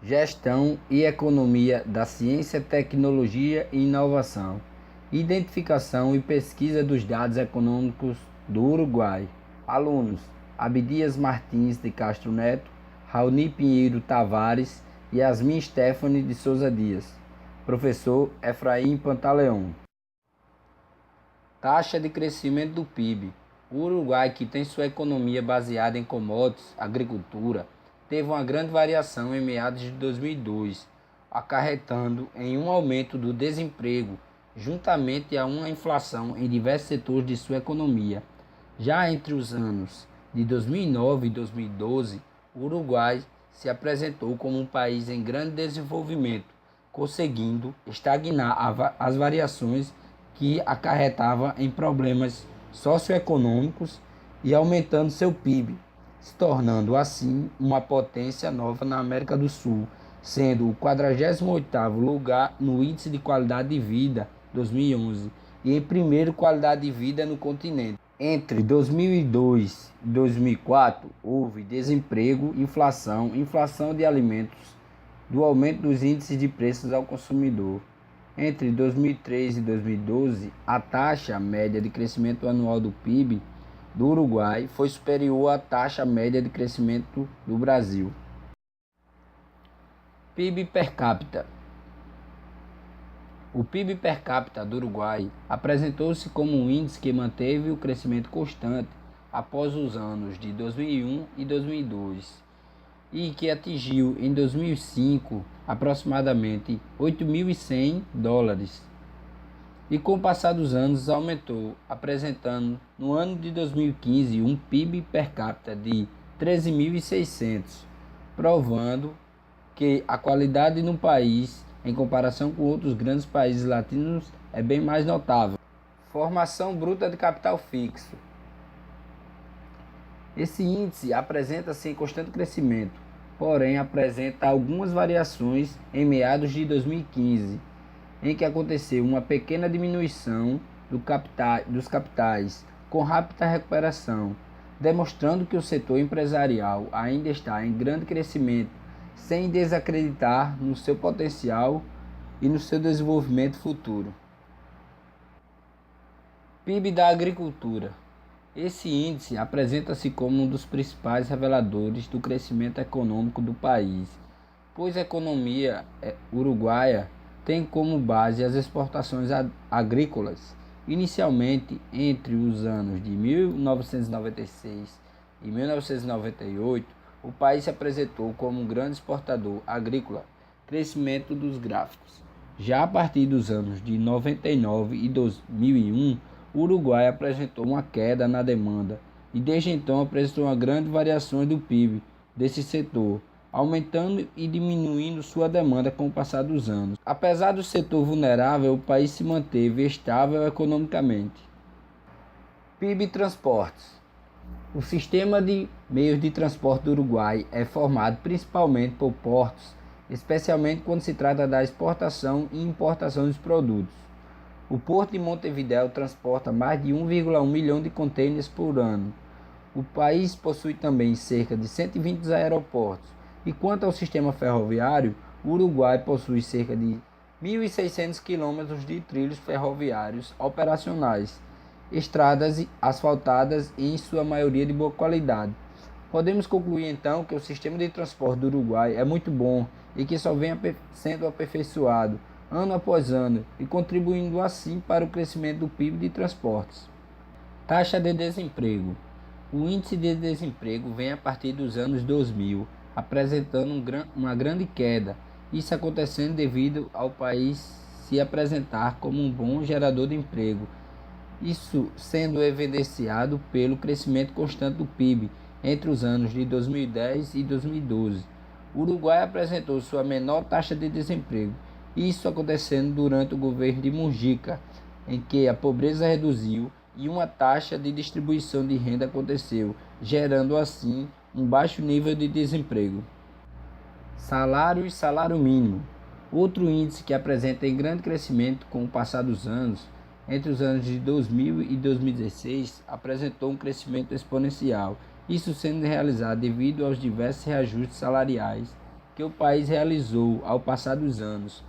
Gestão e Economia da Ciência, Tecnologia e Inovação. Identificação e pesquisa dos dados econômicos do Uruguai. Alunos: Abdias Martins de Castro Neto, Raoni Pinheiro Tavares e Yasmin Stephanie de Souza Dias. Professor Efraim Pantaleão. Taxa de crescimento do PIB. O Uruguai, que tem sua economia baseada em commodities, agricultura, teve uma grande variação em meados de 2002, acarretando em um aumento do desemprego, juntamente a uma inflação em diversos setores de sua economia. Já entre os anos de 2009 e 2012, o Uruguai se apresentou como um país em grande desenvolvimento, conseguindo estagnar as variações que acarretava em problemas socioeconômicos e aumentando seu PIB, se tornando assim uma potência nova na América do Sul, sendo o 48º lugar no Índice de Qualidade de Vida 2011 e em primeiro qualidade de vida no continente. Entre 2002 e 2004 houve desemprego, inflação de alimentos, do aumento dos índices de preços ao consumidor. Entre 2003 e 2012, a taxa média de crescimento anual do PIB do Uruguai foi superior à taxa média de crescimento do Brasil. PIB per capita. O PIB per capita do Uruguai apresentou-se como um índice que manteve o crescimento constante após os anos de 2001 e 2002 e que atingiu em 2005 aproximadamente $8.100 e com o passar dos anos aumentou, apresentando no ano de 2015 um PIB per capita de 13.600, provando que a qualidade no país, em comparação com outros grandes países latinos, é bem mais notável. Formação bruta de capital fixo. Esse índice apresenta-se em constante crescimento, porém apresenta algumas variações em meados de 2015, em que aconteceu uma pequena diminuição dos capitais, com rápida recuperação, demonstrando que o setor empresarial ainda está em grande crescimento, sem desacreditar no seu potencial e no seu desenvolvimento futuro. PIB da agricultura. Esse índice apresenta-se como um dos principais reveladores do crescimento econômico do país, pois a economia uruguaia tem como base as exportações agrícolas. Inicialmente, entre os anos de 1996 e 1998, o país se apresentou como um grande exportador agrícola, crescimento dos gráficos. Já a partir dos anos de 99 e 2001, o Uruguai apresentou uma queda na demanda e desde então apresentou uma grande variação do PIB desse setor, aumentando e diminuindo sua demanda com o passar dos anos. Apesar do setor vulnerável, o país se manteve estável economicamente. PIB e transportes. O sistema de meios de transporte do Uruguai é formado principalmente por portos, especialmente quando se trata da exportação e importação dos produtos. O Porto de Montevidéu transporta mais de 1,1 milhão de contêineres por ano. O país possui também cerca de 120 aeroportos. E quanto ao sistema ferroviário, o Uruguai possui cerca de 1.600 quilômetros de trilhos ferroviários operacionais, estradas asfaltadas e em sua maioria de boa qualidade. Podemos concluir então que o sistema de transporte do Uruguai é muito bom e que só vem sendo aperfeiçoado ano após ano e contribuindo assim para o crescimento do PIB de transportes. Taxa de desemprego. O índice de desemprego vem a partir dos anos 2000, apresentando uma grande queda, isso acontecendo devido ao país se apresentar como um bom gerador de emprego, isso sendo evidenciado pelo crescimento constante do PIB entre os anos de 2010 e 2012. O Uruguai apresentou sua menor taxa de desemprego, isso acontecendo durante o governo de Mujica, em que a pobreza reduziu e uma taxa de distribuição de renda aconteceu, gerando assim um baixo nível de desemprego. Salário e salário mínimo. Outro índice que apresenta em grande crescimento com o passar dos anos, entre os anos de 2000 e 2016, apresentou um crescimento exponencial, isso sendo realizado devido aos diversos reajustes salariais que o país realizou ao passar dos anos.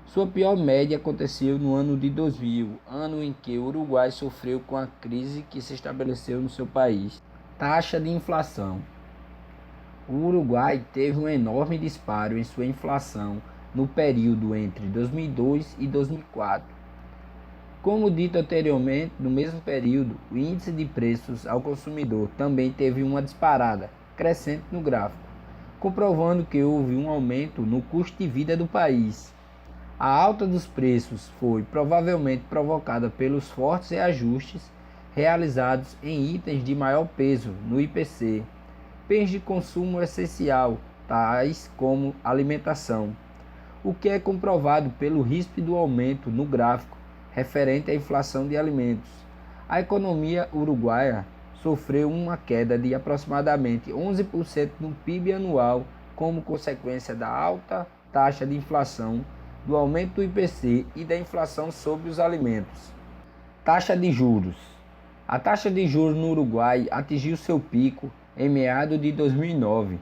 Sua pior média aconteceu no ano de 2000, ano em que o Uruguai sofreu com a crise que se estabeleceu no seu país. Taxa de inflação. O Uruguai teve um enorme disparo em sua inflação no período entre 2002 e 2004. Como dito anteriormente, no mesmo período, o índice de preços ao consumidor também teve uma disparada crescente no gráfico, comprovando que houve um aumento no custo de vida do país. A alta dos preços foi provavelmente provocada pelos fortes reajustes realizados em itens de maior peso no IPC, bens de consumo essencial, tais como alimentação, o que é comprovado pelo ríspido aumento no gráfico referente à inflação de alimentos. A economia uruguaia sofreu uma queda de aproximadamente 11% no PIB anual como consequência da alta taxa de inflação, do aumento do IPC e da inflação sobre os alimentos. Taxa de juros. A taxa de juros no Uruguai atingiu seu pico em meados de 2009.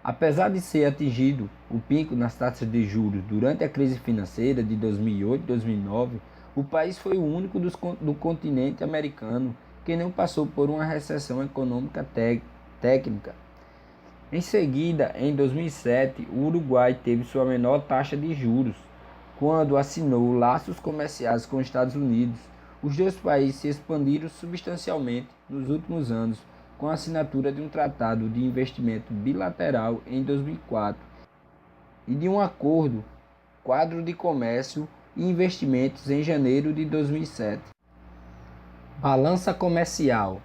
Apesar de ser atingido o pico nas taxas de juros durante a crise financeira de 2008 e 2009, o país foi o único do continente americano que não passou por uma recessão econômica técnica. Em seguida, em 2007, o Uruguai teve sua menor taxa de juros, quando assinou laços comerciais com os Estados Unidos. Os dois países se expandiram substancialmente nos últimos anos, com a assinatura de um tratado de investimento bilateral em 2004 e de um acordo quadro de comércio e investimentos em janeiro de 2007. Balança comercial.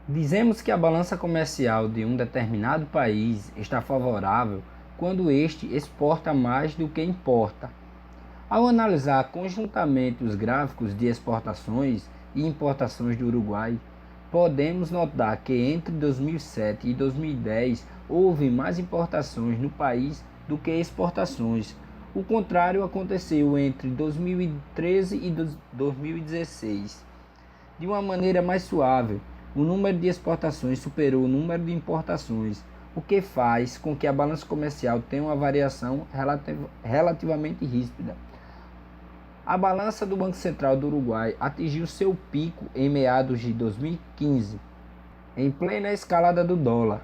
Dizemos que a balança comercial de um determinado país está favorável quando este exporta mais do que importa. Ao analisar conjuntamente os gráficos de exportações e importações do Uruguai, podemos notar que entre 2007 e 2010 houve mais importações no país do que exportações. O contrário aconteceu entre 2013 e 2016. De uma maneira mais suave, o número de exportações superou o número de importações, o que faz com que a balança comercial tenha uma variação relativamente ríspida. A balança do Banco Central do Uruguai atingiu seu pico em meados de 2015, em plena escalada do dólar.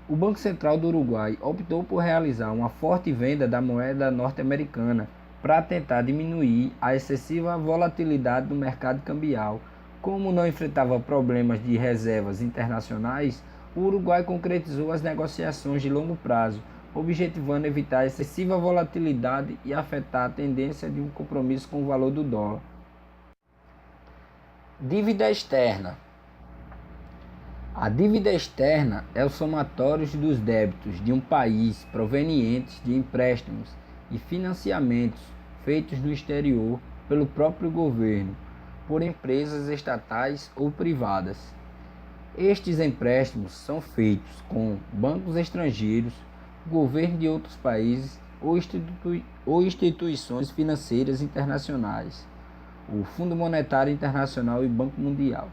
O Banco Central do Uruguai optou por realizar uma forte venda da moeda norte-americana para tentar diminuir a excessiva volatilidade do mercado cambial. Como não enfrentava problemas de reservas internacionais, o Uruguai concretizou as negociações de longo prazo, objetivando evitar excessiva volatilidade e afetar a tendência de um compromisso com o valor do dólar. Dívida externa. A dívida externa é o somatório dos débitos de um país provenientes de empréstimos e financiamentos feitos no exterior pelo próprio governo, por empresas estatais ou privadas. Estes empréstimos são feitos com bancos estrangeiros, governo de outros países ou instituições financeiras internacionais, o Fundo Monetário Internacional e Banco Mundial.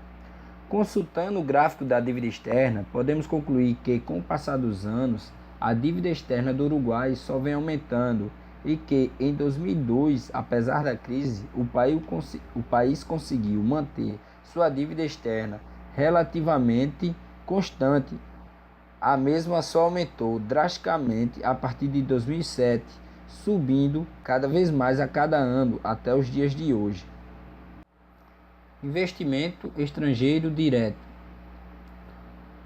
Consultando o gráfico da dívida externa, podemos concluir que, com o passar dos anos, a dívida externa do Uruguai só vem aumentando e que, em 2002, apesar da crise, o país conseguiu manter sua dívida externa relativamente constante. A mesma só aumentou drasticamente a partir de 2007, subindo cada vez mais a cada ano até os dias de hoje. Investimento estrangeiro direto.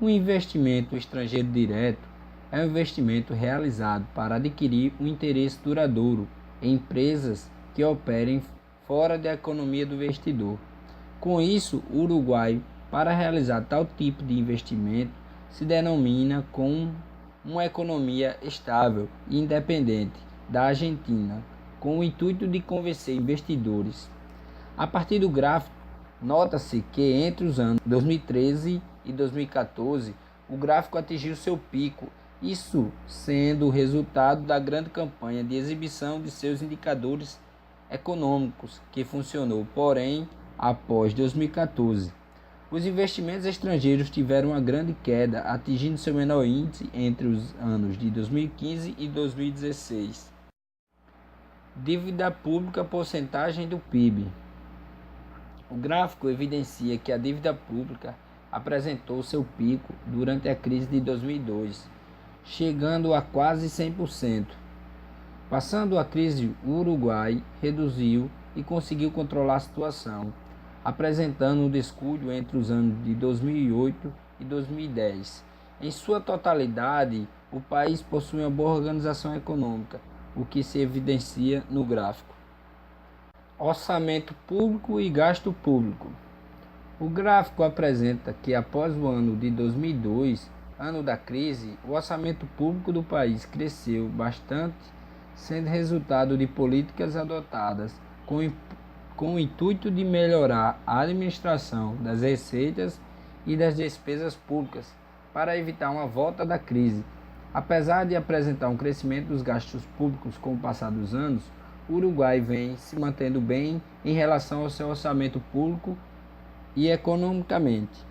Um investimento estrangeiro direto é um investimento realizado para adquirir um interesse duradouro em empresas que operem fora da economia do investidor. Com isso, o Uruguai, para realizar tal tipo de investimento, se denomina como uma economia estável e independente da Argentina, com o intuito de convencer investidores. A partir do gráfico, nota-se que entre os anos 2013 e 2014, o gráfico atingiu seu pico, isso sendo o resultado da grande campanha de exibição de seus indicadores econômicos, que funcionou, porém, após 2014. Os investimentos estrangeiros tiveram uma grande queda, atingindo seu menor índice entre os anos de 2015 e 2016. Dívida pública, porcentagem do PIB. O gráfico evidencia que a dívida pública apresentou seu pico durante a crise de 2002, chegando a quase 100%. Passando a crise, o Uruguai reduziu e conseguiu controlar a situação, apresentando um descuido entre os anos de 2008 e 2010. Em sua totalidade, o país possui uma boa organização econômica, o que se evidencia no gráfico. Orçamento público e gasto público. O gráfico apresenta que após o ano de 2002, ano da crise, o orçamento público do país cresceu bastante, sendo resultado de políticas adotadas com o intuito de melhorar a administração das receitas e das despesas públicas para evitar uma volta da crise. Apesar de apresentar um crescimento dos gastos públicos com o passar dos anos, o Uruguai vem se mantendo bem em relação ao seu orçamento público e economicamente.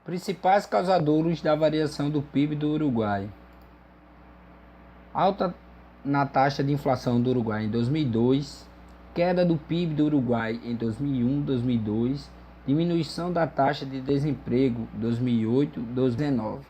Principais causadores da variação do PIB do Uruguai: alta na taxa de inflação do Uruguai em 2002, queda do PIB do Uruguai em 2001-2002, diminuição da taxa de desemprego 2008-2019.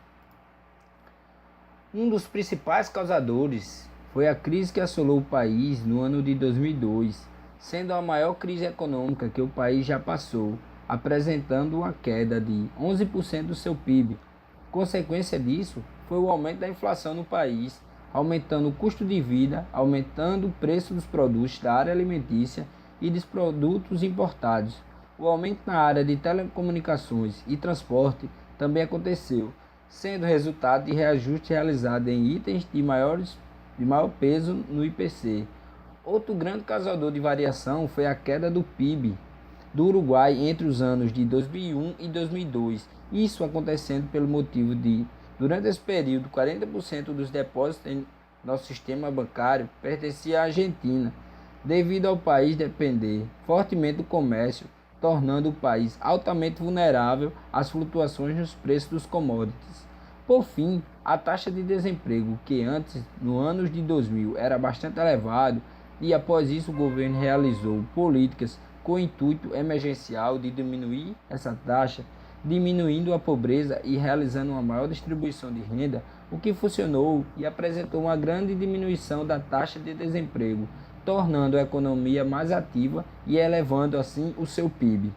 Um dos principais causadores foi a crise que assolou o país no ano de 2002, sendo a maior crise econômica que o país já passou, apresentando uma queda de 11% do seu PIB. Consequência disso foi o aumento da inflação no país, aumentando o custo de vida, aumentando o preço dos produtos da área alimentícia e dos produtos importados. O aumento na área de telecomunicações e transporte também aconteceu, sendo resultado de reajuste realizado em itens de maior peso no IPC. Outro grande causador de variação foi a queda do PIB do Uruguai entre os anos de 2001 e 2002. Isso acontecendo pelo motivo de, durante esse período, 40% dos depósitos em nosso sistema bancário pertencia à Argentina, devido ao país depender fortemente do comércio, tornando o país altamente vulnerável às flutuações nos preços dos commodities. Por fim, a taxa de desemprego, que antes, no ano de 2000, era bastante elevado, e após isso o governo realizou políticas com o intuito emergencial de diminuir essa taxa, diminuindo a pobreza e realizando uma maior distribuição de renda, o que funcionou e apresentou uma grande diminuição da taxa de desemprego, tornando a economia mais ativa e elevando assim o seu PIB.